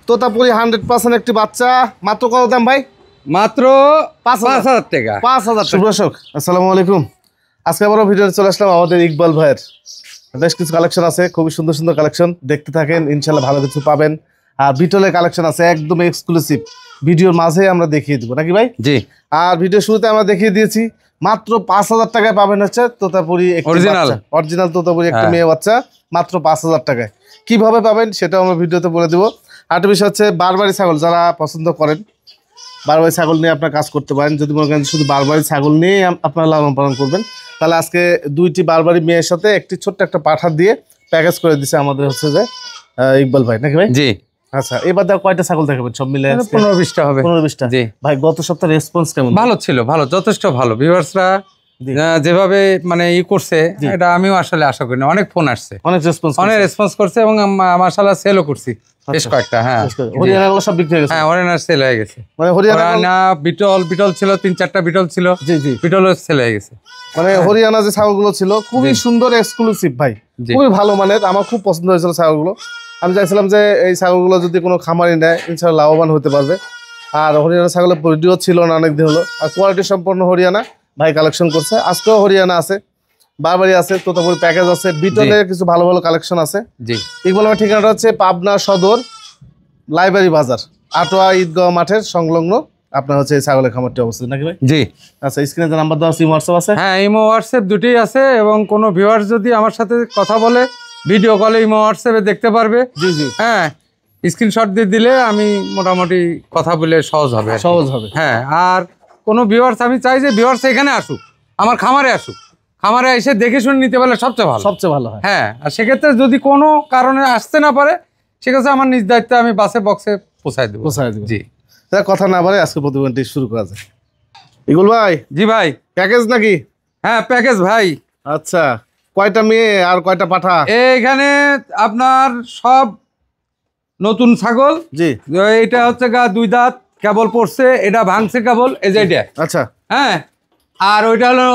তোতাপুরি 100% একটি বাচ্চা, মাত্র কত দাম ভাই? মাত্র 5000 টাকা। 5000 টাকা। দর্শক আসসালামু আলাইকুম, আজকে আবারও ভিডিও চলে আসলাম আমাদের ইকবাল ভাইয়ের। বেশ কিছু কালেকশন আছে, খুবই সুন্দর সুন্দর কালেকশন, দেখতে থাকেন, ইনশাল্লাহ ভালো কিছু পাবেন। আর বিটলের কালেকশন আছে একদম এক্সক্লুসিভ, ভিডিওর মাঝে আমরা দেখিয়ে দেবো নাকি ভাই? জি। আর ভিডিও শুরুতে আমরা দেখিয়ে দিয়েছি মাত্র 5000 টাকায় পাবেন হচ্ছে তোতাপুরি অরিজিনাল তোতাপুরি একটা মেয়ে বাচ্চা, মাত্র 5000 টাকায়। কিভাবে পাবেন সেটাও আমরা ভিডিওতে বলে দেবো। আরেকটা বিষয় হচ্ছে বারবারি ছাগল যারা পছন্দ করেন, বারবারি ছাগল নিয়ে আপনার কাজ করতে পারেন। যদি মনে করেন শুধু বারবারি ছাগল নিয়ে আপনারা লালন পালন করবেন, তাহলে আজকে দুইটি বারবারি মেয়ের সাথে একটি ছোট্ট একটা পাঠা দিয়ে প্যাকেজ করে দিচ্ছে আমাদের হচ্ছে যে ইকবাল ভাই নাকি ভাই? জি। আচ্ছা, এবার দেখো কয়টা ছাগল দেখাবেন? সব মিলে 15-20টা হবে। 15-20টা। জি ভাই, গত সপ্তাহে রেসপন্স কেমন? ভালো ছিল, ভালো, যথেষ্ট ভালো। ভিউয়ার্সরা যেভাবে মানে করছে, এটা আমিও আসলে আশা করি না। অনেক ফোন আসছে, অনেক রেসপন্স করছে এবং মাশাআল্লাহ সেলও করছি বেশ কয়েকটা। হ্যাঁ, হরিয়ানাগুলো সব বিক্রি হয়ে গেছে। হ্যাঁ, হরিয়ানার সেল হয়ে গেছে। মানে হরিয়ানা বিটল ছিল 3-4টা বিটল ছিল। জি জি, বিটলও সেল হয়ে গেছে। মানে হরিয়ানা যে ছাগলগুলো ছিল খুবই সুন্দর, এক্সক্লুসিভ ভাই, খুবই ভালো মানের। আমার খুব পছন্দ হয়েছিল ছাগলগুলো। আমি চাইছিলাম যে এই ছাগলগুলো যদি কোনো খামারি নেয় ইনশাআল্লাহ লাভবান হতে পারবে। আর হরিয়ানা ছাগলের ভিডিও ছিল না অনেক দিন হলো, আর কোয়ালিটি সম্পন্ন হরিয়ানা ভাই কালেকশন করছে। আজকেও হরিয়ানা আছে, বারবারি আছে, তোতাপুরি প্যাকেজ আছে, বিটলের কিছু ভালো ভালো কালেকশন আছে। জি। ইকবাল ভাই ঠিকানাটা হচ্ছে পাবনা সদর লাইব্রেরি বাজার, আটোয়া ঈদগাঁও মাঠের সংলগ্ন আপনার হচ্ছে এই ছাগলের খামারটি অবস্থিত নাকি ভাই? জি। আচ্ছা, স্ক্রিনে যে নাম্বার দেওয়া আছে, হোয়াটসঅ্যাপ আছে? হ্যাঁ, ইমো হোয়াটসঅ্যাপ দুটোই আছে। এবং কোনো ভিউয়ার্স যদি আমার সাথে কথা বলে ভিডিও কলে ইমো হোয়াটসঅ্যাপে দেখতে পারবে। জি জি। হ্যাঁ, স্ক্রিনশট দিয়ে দিলে আমি মোটামুটি কথা বলে সহজ হবে। হ্যাঁ, আর কোনো ভিউয়ার্স আমি চাই যে ভিউয়ার্স এখানে আসুক, আমার খামারে আসুক, খামারে এসে দেখে শুনে নিতে পারলে সবচেয়ে ভালো হয়। হ্যাঁ, আর সেক্ষেত্রে যদি কোনো কারণে আসতে না পারে, সেক্ষেত্রে আমার নিজ দায়িত্বে আমি বাসে বক্সে পৌঁছায় দেবো। জি। কথা না বলে আজকে প্রতিবেদনটি শুরু করা যায়। ইকবাল ভাই। জি ভাই। প্যাকেজ নাকি? হ্যাঁ, প্যাকেজ ভাই। আচ্ছা, কয়টা মেয়ে আর কয়টা পাঠা? এইখানে আপনার সব নতুন ছাগল। জি। এটা হচ্ছে গা 2 দাঁত কেবল পড়ছে, এটা ভাঙছে কেবল, এই যে এটা। আচ্ছা। হ্যাঁ, আর ওইটা হলো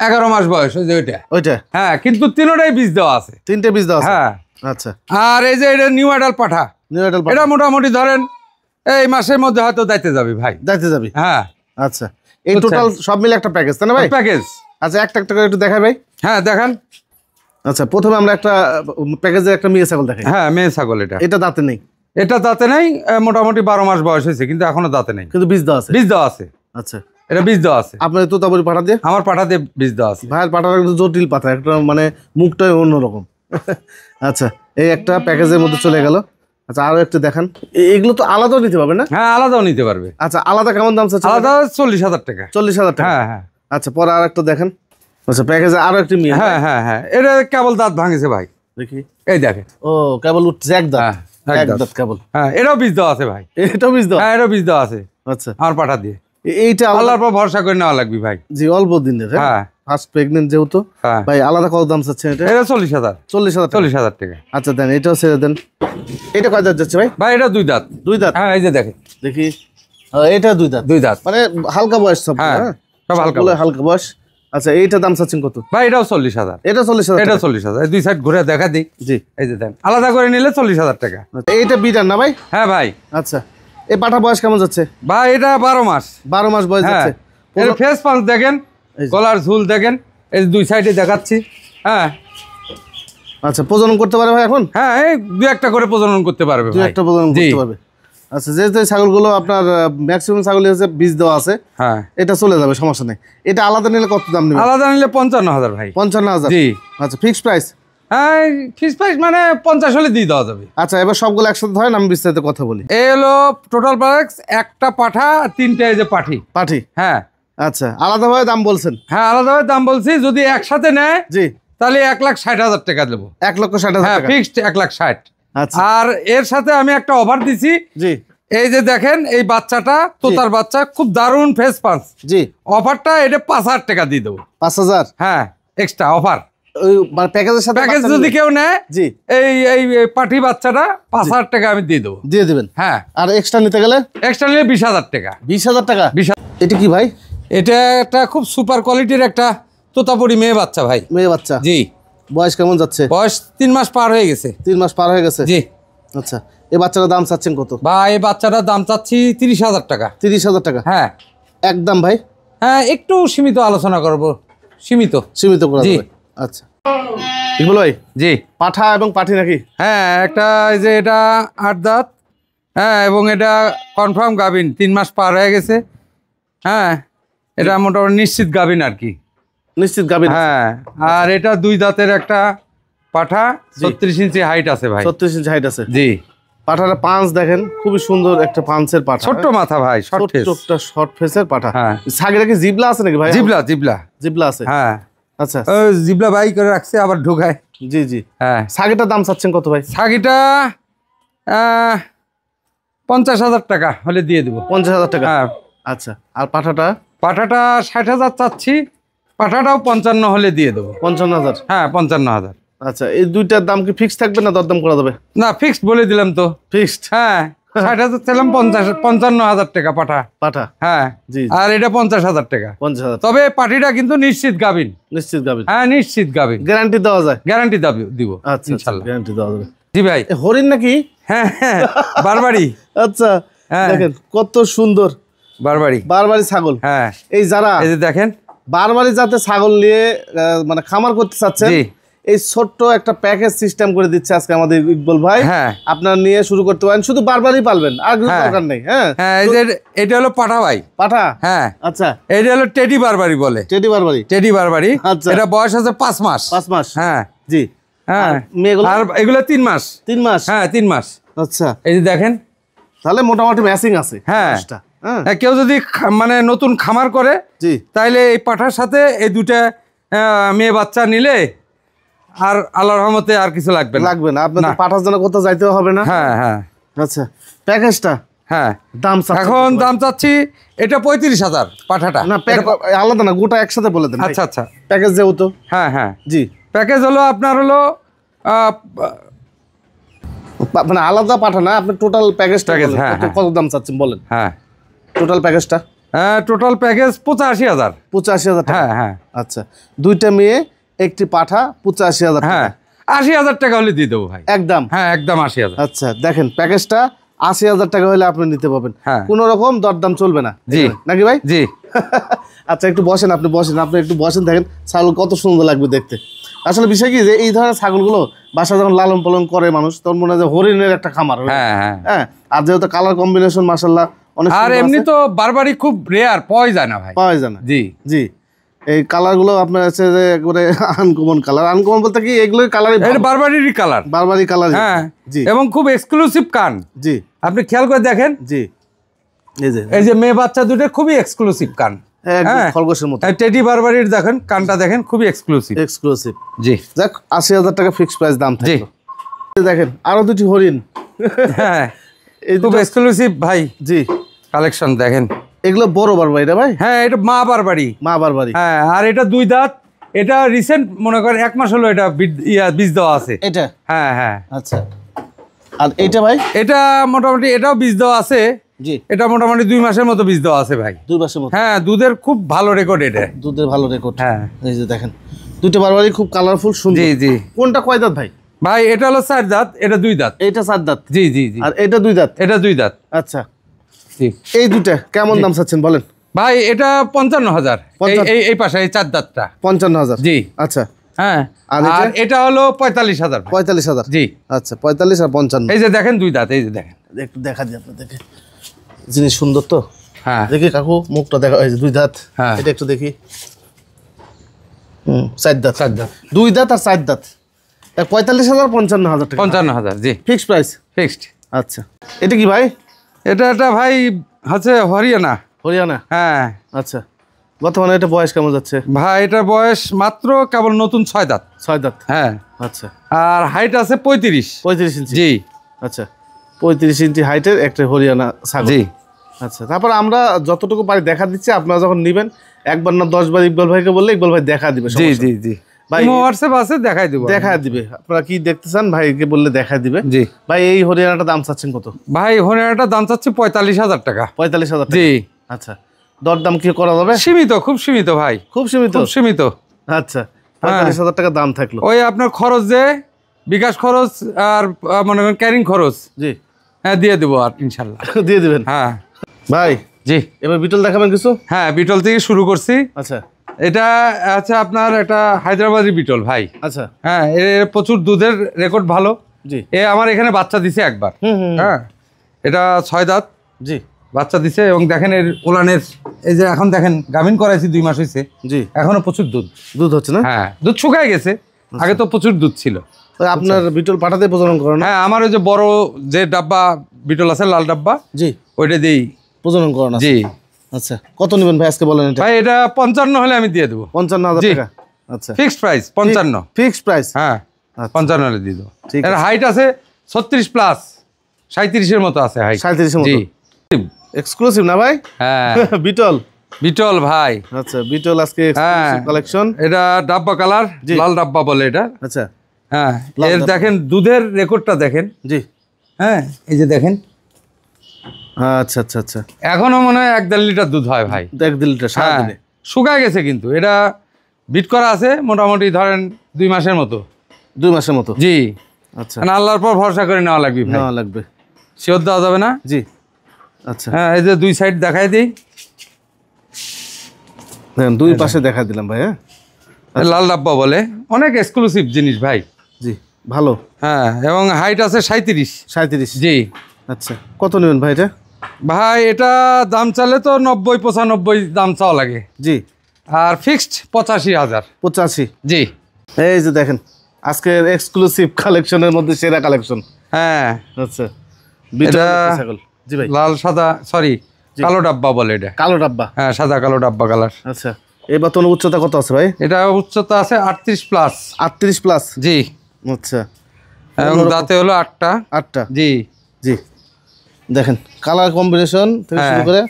11 মাস বয়স, ওই যে ওইটা। হ্যাঁ, কিন্তু তিনটাই বীজ দেওয়া আছে। 3টে বীজ দেওয়া আছে। হ্যাঁ। আচ্ছা। আর এই যে এটা নিউ অ্যাডাল পাঠা, এটা মোটামুটি ধরেন এই মাসের মধ্যে হয়তো দাইতে যাবে ভাই। দাইতে যাবে? হ্যাঁ। আচ্ছা, এই টোটাল সব মিলে একটা প্যাকেজ তাই না ভাই? প্যাকেজ। আচ্ছা, একটা একটা করে একটু দেখাই ভাই। হ্যাঁ, দেখান। আচ্ছা, প্রথমে আমরা একটা প্যাকেজে একটা মেয়ে ছাগল দেখাই। হ্যাঁ, মেয়ে ছাগল। এটা দাঁতে নেই? এটা দাঁতে নেই, মোটামুটি 12 মাস বয়স হয়েছে, কিন্তু এখনো দাঁতে নেই, কিন্তু বীজ দেওয়া আছে। বীজ দেওয়া আছে। আচ্ছা, এটা বীজ দেওয়া আছে। আপনার তোতাপুরি পাঠা দিয়ে? আমার পাঠা দিয়ে বীজ দেওয়া আছে। ভাইয়ের পাঠাটা কিন্তু জটিল পাঠা, একটা মানে মুখটাই অন্যরকম। আচ্ছা, এই একটা প্যাকেজের মধ্যে চলে গেল। আচ্ছা, আরো একটু দেখান। এগুলো তো আলাদাও নিতে পারবে না? হ্যাঁ, আলাদাও নিতে পারবে। আচ্ছা, আলাদা কেমন দাম চাচ্ছে? আলাদা 40,000 টাকা। 40,000 টাকা? হ্যাঁ হ্যাঁ। আচ্ছা, পরে আর একটা দেখেন। আচ্ছা, প্যাকেজে আরো একটি মেয়ে। হ্যাঁ হ্যাঁ হ্যাঁ, এটা কেবল দাঁত ভাঙেছে ভাই, দেখি। এই দেখেন। ও, কেবল উঠছে এক দাঁত। এক দাঁত কেবল। হ্যাঁ, এটাও বীজ দেওয়া আছে ভাই। এটাও বীজ দেওয়া? হ্যাঁ, এটাও বীজ দেওয়া আছে। আচ্ছা, আমার পাঠা দিয়ে। এইটা আল্লাহর উপর ভরসা করে নেওয়া লাগবে ভাই। জি, অল্প দিনের। হ্যাঁ, ফার্স্ট প্রেগনেন্ট যেহেতু। ভাই, আলাদা কত দাম চাচ্ছেন এটা? এটা 40,000। 40,000 টাকা। আচ্ছা, দেন, এটাও ছেড়ে দেন। এটা কয় দাঁত যাচ্ছে ভাই? ভাই, এটা 2 দাঁত। 2 দাঁত? হ্যাঁ, এই যে দেখেন, দেখি। এটা 2 দাঁত। 2 দাঁত মানে হালকা বয়স সব। হ্যাঁ, সব হালকা বয়স। আচ্ছা, এইটা দাম চাচ্ছেন কত? ভাই, এটাও 40,000। এটা 40,000? এটা 40,000। এই দুই সাইড ঘুরে দেখা দিই। জি, এই যে দেন, আলাদা করে নিলে 40,000 টাকা। এইটা বিটার না ভাই? হ্যাঁ ভাই। আচ্ছা, এই পাঠা বয়স কেমন যাচ্ছে? ভাই, এটা 12 মাস। 12 মাস বয়স যাচ্ছে। এর ফেস পাঁচ দেখেন, গলার ঝুল দেখেন, এই দুই সাইডে দেখাচ্ছি। হ্যাঁ। আচ্ছা, প্রজনন করতে পারে ভাই এখন? হ্যাঁ, এই 2-1টা করে প্রজনন করতে পারবে। 2-1টা প্রজনন করতে পারবে। আচ্ছা, যে ছাগলগুলো আপনার ম্যাক্সিমাম ছাগলই হচ্ছে বীজ দেওয়া আছে। হ্যাঁ, এটা চলে যাবে, সমস্যা নেই। এটা আলাদা নিলে কত দাম নেবে? আলাদা নিলে 55,000 ভাই। 55,000? জি। আচ্ছা, ফিক্সড প্রাইস? হ্যাঁ, ফিক্সড প্রাইস মানে 50 হলে দিয়ে দেওয়া যাবে। আচ্ছা, এবার সবগুলো একসাথে ধরেন, আমি বিস্তারিত কথা বলি। এই হলো টোটাল প্রাইস, একটা পাঠা আর 3টে এই যে পাঠি। হ্যাঁ। আচ্ছা, আলাদাভাবে দাম বলছেন? হ্যাঁ, আলাদাভাবে দাম বলছি। যদি একসাথে নেয় জি, তাহলে 1,60,000 টাকা দেবো। 1,60,000? হ্যাঁ, ফিক্সড 1,60,000। আচ্ছা, আর এর সাথে আমি একটা অফার দিছি। জি, এই যে দেখেন, এই বাচ্চাটা তোতার বাচ্চা, খুব দারুণ ফেস পাঁচ। জি, অফারটা এটা 5,000 টাকা দিয়ে দেবো। 5,000? হ্যাঁ, এক্সট্রা অফার। প্যাকেজের সাথে প্যাকেজ যদি কেউ নেয়, জি, এই পাঠি বাচ্চাটা 5,000 টাকা আমি দিয়ে দেবো। দিয়ে দেবেন? হ্যাঁ। আর এক্সট্রা নিতে গেলে? এক্সট্রা নিলে 20,000 টাকা। 20,000 টাকা? এটা কি ভাই? এটা একটা খুব সুপার কোয়ালিটির একটা তোতাপুরি মেয়ে বাচ্চা ভাই। মেয়ে বাচ্চা? জি। বয়স কেমন যাচ্ছে? বয়স 3 মাস পার হয়ে গেছে। 3 মাস পার হয়ে গেছে? জি। আচ্ছা, এই বাচ্চাটার দাম চাচ্ছেন কত ভাই? এই বাচ্চাটার দাম চাচ্ছি 30,000 টাকা। 30,000 টাকা? হ্যাঁ একদম ভাই? হ্যাঁ, একটু সীমিত আলোচনা করবো, সীমিত করা যাবে। আচ্ছা ইকবাল ভাই, জি, পাঠা এবং পাঠি নাকি? হ্যাঁ, একটা এই যে এটা 8 দাঁত, হ্যাঁ, এবং এটা কনফার্ম গাভিন, 3 মাস পার হয়ে গেছে। হ্যাঁ, এটা মোটামুটি নিশ্চিত গাভিন আর কি, নিশ্চিত গাভিন। হ্যাঁ, আর এটা 2 দাঁতের একটা পাঠা, 36 ইঞ্চি হাইট আছে ভাই। 36 ইঞ্চি হাইট আছে? জি। পাঠাটা পাঁচ দেখেন, খুবই সুন্দর একটা পাঁচের পাঠা, ছোট্ট মাথা ভাই, শর্ট ফেসের পাঠা। হ্যাঁ, ছাগিটা কি জিবলা আছে নাকি ভাই? জিবলা আছে। হ্যাঁ আচ্ছা, জিবলা বাই করে রাখছে, আবার ঢোকায়। জি জি। হ্যাঁ, ছাগিটার দাম চাচ্ছেন কত ভাই? ছাগিটা 50,000 টাকা হলে দিয়ে দেবো। 50,000 টাকা? হ্যাঁ। আচ্ছা, আর পাঠাটা? 60,000 চাচ্ছি, পাঠাটাও 55 হলে দিয়ে দেবো। 55,000? হ্যাঁ, 55,000। আচ্ছা, এই দুইটার দাম কি ফিক্সড থাকবে না দরদাম করা যাবে? না, ফিক্সড বলে দিলাম তো। ফিক্সড? হ্যাঁ, 60,000 চাইলাম, 55,000 টাকা পাঠা। হ্যাঁ, জি। আর এটা 50,000 টাকা। 50,000? তবে পাটিটা কিন্তু নিশ্চিত গাভিন। নিশ্চিত গাভিন? হ্যাঁ, নিশ্চিত গাভিন। গ্যারান্টি দেওয়া যায়? গ্যারান্টি দিব। আচ্ছা, ইনশাআল্লাহ গ্যারান্টি দেওয়া যাবে। জি ভাই। হরিণ নাকি? হ্যাঁ হ্যাঁ, বারবারি। আচ্ছা, দেখেন কত সুন্দর বারবারি ছাগল। হ্যাঁ, এই যারা এই যে দেখেন বারবারি জাতের ছাগল নিয়ে মানে খামার করতে চাচ্ছেন, এই ছোট্ট একটা প্যাকেজ সিস্টেম করে দিচ্ছে আজকে আমাদের ইকবাল ভাই। হ্যাঁ, আপনার নিয়ে শুরু করতে পারেন, শুধু বারবারই পালবেন, আর কিছু দরকার নেই। হ্যাঁ, এই যে এটা হলো পাঠা ভাই, পাঠা। হ্যাঁ, আচ্ছা, এটা হলো টেডি বারবারি বলে। টেডি বারবারি। আচ্ছা, এটা বয়স আছে 5 মাস। 5 মাস? হ্যাঁ জি। হ্যাঁ, আর এগুলো 3 মাস। 3 মাস? হ্যাঁ, 3 মাস। আচ্ছা, এই যে দেখেন, তাহলে মোটামুটি ম্যাচিং আছে। হ্যাঁ, কেউ যদি মানে নতুন খামার করে, জি, তাইলে এই পাঠার সাথে এই দুটা মেয়ে বাচ্চা নিলে আর আল্লাহর রহমতে আর কিছু লাগবে না। আপনাদের পাঠার জন্য কোথাও যাইতেও হবে না। হ্যাঁ হ্যাঁ। আচ্ছা, প্যাকেজটা? হ্যাঁ, দাম এখন দাম চাচ্ছি এটা 35,000 পাঠাটা। না, আলাদা না, গোটা একসাথে বলে দেন। আচ্ছা আচ্ছা, প্যাকেজ যেহেতু। হ্যাঁ হ্যাঁ, জি। প্যাকেজ হলো আপনার হলো মানে আলাদা পাঠা না, আপনি টোটাল প্যাকেজটা কত দাম চাচ্ছেন বলেন? হ্যাঁ, টোটাল প্যাকেজটা? Total package 85,000। 85,000 টাকা? হ্যাঁ হ্যাঁ। আচ্ছা, দুইটা মেয়ে একটি পাঠা, 85,000 টাকা। হ্যাঁ, 80,000 টাকা হলে দিয়ে দেবো ভাই একদম। হ্যাঁ, একদম 80,000। আচ্ছা, দেখেন প্যাকেজটা 80,000 টাকা হলে আপনি নিতে পারবেন, কোন রকম দরদাম চলবে না। জি নাকি ভাই? জি। আচ্ছা, একটু বসেন, আপনি একটু বসেন, দেখেন ছাগল কত সুন্দর লাগবে দেখতে। আসলে বিষয় কি, যে এই ধরনের ছাগলগুলো বাসা যখন লালন পালন করে মানুষ, তখন মনে হয় যে হরিণের একটা খামার। হ্যাঁ, আর যেহেতু কালার কম্বিনেশন মাশাআল্লাহ অনেক, আর এমনি তো বারবারই খুব রেয়ার, পাওয়া যায় না ভাই, পাওয়া যায় না। জি জি। এই কালার গুলো আপনার আছে যে একবারে আনকমন কালার। আনকমন বলতে কি, এগুলোই কালারই, এটা বারবারিরই কালার, বারবারি কালার। হ্যাঁ জি, এবং খুব এক্সক্লুসিভ কান। জি, আপনি খেয়াল করে দেখেন। জি, এই যে মেয়ে বাচ্চা দুটো খুবই এক্সক্লুসিভ কান, খরগোশের মতো। টেডি বারবারির দেখেন কানটা, দেখেন খুবই এক্সক্লুসিভ। জি, যাক 80,000 টাকা ফিক্সড প্রাইস দাম থাকলো। দেখেন আরো দুটি হরিণ। হ্যাঁ, খুব এক্সক্লুসিভ ভাই। জি, কালেকশন দেখেন। এগুলো বড় বারবারি ভাই? হ্যাঁ, এটা মা বারবারি। হ্যাঁ, আর এটা 2 দাঁত। এটা রিসেন্ট মনে করেন 1 মাস হলো এটা বীজ দেওয়া আছে এটা। হ্যাঁ হ্যাঁ। আচ্ছা, আর এটা ভাই? এটা মোটামুটি এটাও বীজ দেওয়া আছে। জি, এটা মোটামুটি 2 মাসের মতো বীজ দেওয়া আছে ভাই। 2 মাসের মতো? হ্যাঁ, দুধের খুব ভালো রেকর্ড, এটা দুধের ভালো রেকর্ড। হ্যাঁ, এই যে দেখেন দুটো বারবারি খুব কালারফুল, সুন্দর। জি জি। কোনটা কয় দাঁত ভাই? ভাই এটা হলো 4 দাঁত, এটা 2 দাঁত। এটা 4 দাঁত? জি জি জি। আর এটা 2 দাঁত? এটা 2 দাঁত। আচ্ছা, এই দুটা কেমন দাম চাচ্ছেন বলেন? ভাই এটা 55,000। এই পাশে এই 4 দাঁতটা 55,000? জি। আচ্ছা, হ্যাঁ, আর এটা হলো 45,000। 45,000? জি। আচ্ছা, 45 আর 55। এই যে দেখেন 2 দাঁত, এই যে দেখেন, একটু দেখা দিই আপনাদেরকে, জিনিস সুন্দর তো। হ্যাঁ, দেখি কাকু মুখটা দেখা, এই যে 2 দাঁত। হ্যাঁ, এটা একটু দেখি। 4 দাঁত। 4 দাঁত, 2 দাঁত আর 4 দাঁত। 45,000 55,000 টাকা? 55,000। জি, ফিক্সড প্রাইস? ফিক্সড। আচ্ছা, এটা কি ভাই? এটা ভাই হচ্ছে হরিয়ানা। হরিয়ানা? হ্যাঁ। আচ্ছা, বর্তমানে এটা বয়স কেমন যাচ্ছে ভাই? এটা বয়স মাত্র কেবল নতুন 6 দাঁত। 6 দাঁত? হ্যাঁ। আচ্ছা, আর হাইট আছে 35 ইঞ্চি? জি। আচ্ছা, 35 ইঞ্চি হাইটের একটা হরিয়ানা ছাগল। জি। আচ্ছা, তারপর আমরা যতটুকু পারি দেখা দিচ্ছি, আপনারা যখন নেবেন একবার না 10 বার ইকবাল ভাইকে বললে ইকবাল ভাই দেখা দিবে। জি জি জি ভাই, হোয়াটসঅ্যাপ আছে, দেখাই দিব। দেখা দিবে, আপনারা কি দেখতে চান ভাইকে বললে দেখা দিবে। জি ভাই। এই হরিয়ানাটার দাম চাচ্ছেন কত ভাই? হরিয়ানাটার দাম চাচ্ছি 45,000 টাকা। 45,000? জি। আচ্ছা, দরদাম কি করা যাবে? সীমিত, খুব সীমিত ভাই, খুব সীমিত, খুব সীমিত। আচ্ছা, 45,000 টাকা দাম থাকলো। ওই আপনার খরচ, যে বিকাশ খরচ আর মনে করেন ক্যারিং খরচ, জি, হ্যাঁ দিয়ে দেবো আর ইনশাল্লাহ। দিয়ে দিবেন? হ্যাঁ ভাই জি। এবার বিটল দেখাবেন কিছু? হ্যাঁ বিটল থেকে শুরু করছি। আচ্ছা এটা আচ্ছা আপনার এটা হায়দ্রাবাদি বিটল ভাই। আচ্ছা হ্যাঁ এর প্রচুর দুধের রেকর্ড ভালো। জি। এ আমার এখানে বাচ্চা দিছে একবার। হ্যাঁ এটা 6 দাঁত। জি। বাচ্চা দিছে এবং দেখেন এর ওলানের এই যে এখন দেখেন গাভিন করাইছি 2 মাস হয়েছে। জি। এখনো প্রচুর দুধ হচ্ছে না? হ্যাঁ দুধ শুকায় গেছে, আগে তো প্রচুর দুধ ছিল। আপনার বিটল পাঠাতে প্রজনন করেন? হ্যাঁ আমার ওই যে বড় যে ডাব্বা বিটল আছে লাল ডাব্বা, জি, ওইটা দিই প্রজনন করেন? জি। আচ্ছা কত নেবেন ভাই আজকে বলেন? ভাই এটা 55 হলে আমি দিয়ে দেবো। 55,000 টাকা? আচ্ছা ফিক্সড প্রাইস 55। Fixed price? হ্যাঁ 55 হলে দিয়ে দেবো। ঠিক এর হাইট আছে 36 প্লাস, 37 এর মতো আছে হাইট। 37 এর মতো? জি। এক্সক্লুসিভ না ভাই? হ্যাঁ বিটল। বিটল ভাই। আচ্ছা বিটল আজকে এক্সক্লুসিভ কালেকশন। এটা ডাব্বা কালার, লাল ডাব্বা বলে এটা। আচ্ছা হ্যাঁ এর দেখেন দুধের রেকর্ডটা দেখেন। জি। হ্যাঁ এই যে দেখেন। আচ্ছা আচ্ছা আচ্ছা এখনো মনে হয় 1-1.5 লিটার দুধ হয় ভাই। 1-1.5 লিটার সারাদিনে? শুকায় গেছে কিন্তু এটা বিট করা আছে মোটামুটি ধরেন 2 মাসের মতো। 2 মাসের মতো? জি। আচ্ছা আল্লাহর পর ভরসা করে নেওয়া লাগবে ভাই। নেওয়া লাগবে, শিওর দেওয়া যাবে না। জি। আচ্ছা হ্যাঁ এই যে 2 সাইড দেখাই দিই, দেখেন 2 পাশে দেখা দিলাম ভাই। হ্যাঁ লাল ডাব্বা বলে, অনেক এক্সক্লুসিভ জিনিস ভাই। জি ভালো। হ্যাঁ এবং হাইট আছে 37। জি। আচ্ছা কত নেবেন ভাই এটা? ভাই এটা দাম চালে তো 90-95 দাম চাওয়া লাগে। জি। আর ফিক্সড 85,000। 85? জি। এই যে দেখেন আজকের এক্সক্লুসিভ কালেকশনের মধ্যে সেরা কালেকশন। হ্যাঁ আচ্ছা এটা ছাগল? জি ভাই। লাল সাদা সরি কালো ডাব্বা বলে এটা। কালো ডাব্বা? হ্যাঁ সাদা কালো ডাব্বা কালার। আচ্ছা এই বর্তমানে উচ্চতা কত আছে ভাই? এটা উচ্চতা আছে 38 প্লাস। 38 প্লাস? জি। আচ্ছা এবং দাঁতে হলো 8টা। 8টা? জি। জি দেখেন কালার কম্বিনেশন থেকে শুরু করে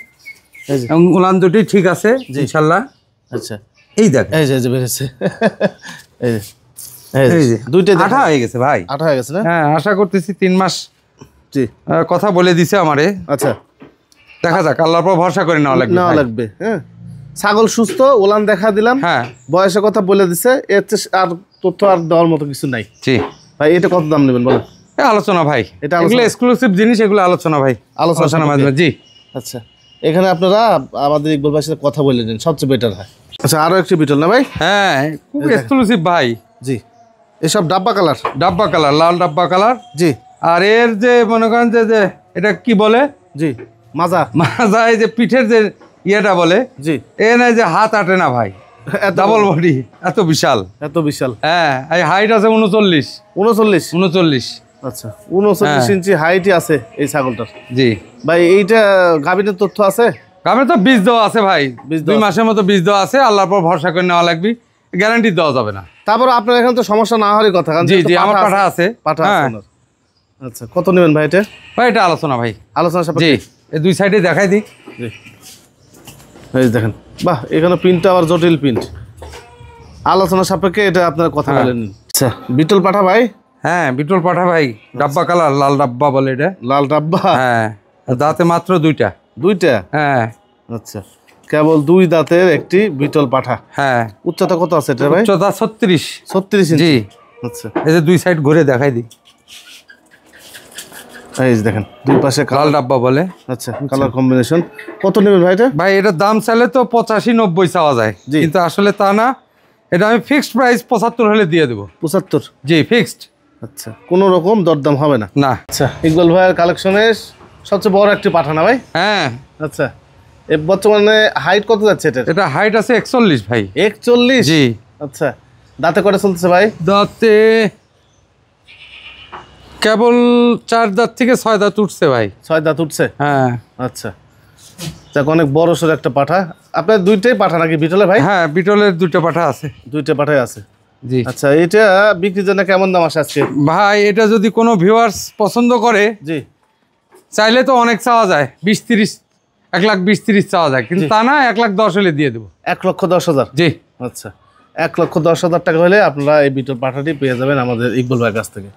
এই যে এবং উলান দুটি ঠিক আছে ইনশাআল্লাহ। আচ্ছা এই দেখেন এই যে বেরেছে এই যে এই যে দুইটাই আঠা হয়ে গেছে ভাই। আঠা হয়ে গেছে না? হ্যাঁ আশা করতেছি 3 মাস। জি। কথা বলে দিছে আমারে। আচ্ছা দেখা যাক, আল্লাহর পর ভরসা করে নেওয়া লাগবে। হ্যাঁ ছাগল সুস্থ, ওলান দেখা দিলাম, হ্যাঁ বয়সের কথা বলে দিছে, এর আর তথ্য আর দেওয়ার মতো কিছু নাই। জি ভাই এটা কত দাম নেবেন বলেন? আলোচনা ভাই, এটা এগুলো এক্সক্লুসিভ জিনিস, এগুলো আলোচনা ভাই, আলোচনা মাধ্যমে। জি। আচ্ছা এখানে আপনারা আমাদের ইকবাল ভাইয়ের সাথে কথা বলে নেন, সবচেয়ে বেটার হয়। আচ্ছা আরো একটি বিটল না ভাই? হ্যাঁ খুব এক্সক্লুসিভ ভাই। জি। এসব ডাব্বা কালার? ডাব্বা কালার, লাল ডাব্বা কালার। জি। আর এর যে মনে করেন যে এটা কি বলে? জি মাজা। মাজা, এই যে পিঠের যে ইয়েটা বলে। জি। এ নাই যে হাত আটে না ভাই, ডাবল বডি, এত বিশাল। এত বিশাল? হ্যাঁ এই হাইট আছে 39। 39? আচ্ছা 39 ইঞ্চি হাইটই আছে এই ছাগলটার। জি ভাই এইটা গাভীর তথ্য আছে? গাভীর তো বীজ দেওয়া আছে ভাই, 2 মাসের মতো বীজ দেওয়া আছে, আল্লাহর পর ভরসা করে নেওয়া লাগবে, গ্যারান্টি দেওয়া যাবে না। তারপর আপনার এখানে তো সমস্যা না হওয়ারই কথা। জি জি আমার পাঠা আছে। আচ্ছা কত নেবেন ভাই এটা? ভাই এটা আলোচনা ভাই, আলোচনা সাপেক্ষে। জি এই 2 সাইডে দেখাই দিই। জি এই দেখেন, বাহ এখানে প্রিন্টটা আবার জটিল প্রিন্ট। আলোচনা সাপেক্ষে এটা আপনারা কথা বলেন। আচ্ছা বিটল পাঠা ভাই? হ্যাঁ বিটল পাঠা ভাই, ডাব্বা কালার, লাল ডাব্বা বলে এটা। লাল ডাব্বা? হ্যাঁ। দাঁতে মাত্র 2টা। 2টা? হ্যাঁ। আচ্ছা কেবল 2 দাঁতের একটি বিটল পাঠা। হ্যাঁ। উচ্চতা কত আছে এটা ভাই? উচ্চতা 36। 36 ইঞ্চি? জি। আচ্ছা এই যে 2 সাইড ঘুরে দেখাই দিই। এই দেখেন 2 পাশে লাল ডাব্বা বলে। আচ্ছা কালার কম্বিনেশন। কত নেবেন ভাই এটা? ভাই এটার দাম চাইলে তো 85-90 চাওয়া যায়, কিন্তু আসলে তা না, এটা আমি ফিক্সড প্রাইস 75 হলে দিয়ে দেবো। 75? জি ফিক্সড। আচ্ছা কোনো রকম দরদাম হবে না? না। আচ্ছা ইকবাল ভাইয়ের কালেকশনের সবচেয়ে বড় একটি পাঠা না ভাই? হ্যাঁ। আচ্ছা এই বর্তমানে হাইট কত যাচ্ছে এটা? এটা হাইট আছে 41 ভাই। 41? জি। আচ্ছা দাঁতে কয়টা চলতেছে ভাই? দাঁতে কেবল 4 দাঁত থেকে 6 দাঁত উঠছে ভাই। 6 দাঁত উঠছে? হ্যাঁ। আচ্ছা যাক অনেক বড় সড় একটা পাঠা। আপনার 2টাই পাঠা নাকি বিটলে ভাই? হ্যাঁ বিটলের 2টা পাঠা আছে। 2টা পাঠাই আছে? জি। আচ্ছা এটা বিক্রির জন্য কেমন দাম আসে আজকে? ভাই এটা যদি কোনো ভিউয়ার্স পছন্দ করে, জি চাইলে তো অনেক চাওয়া যায়, 20-30, 1,20,30 চাওয়া যায়, কিন্তু তা না 1,10,000 হলে দিয়ে দেবো। 1,10,000? জি। আচ্ছা 1,10,000 টাকা হলে আপনারা এই বিটল পাঠাটি পেয়ে যাবেন আমাদের ইকবাল ভাইয়ের কাছ থেকে।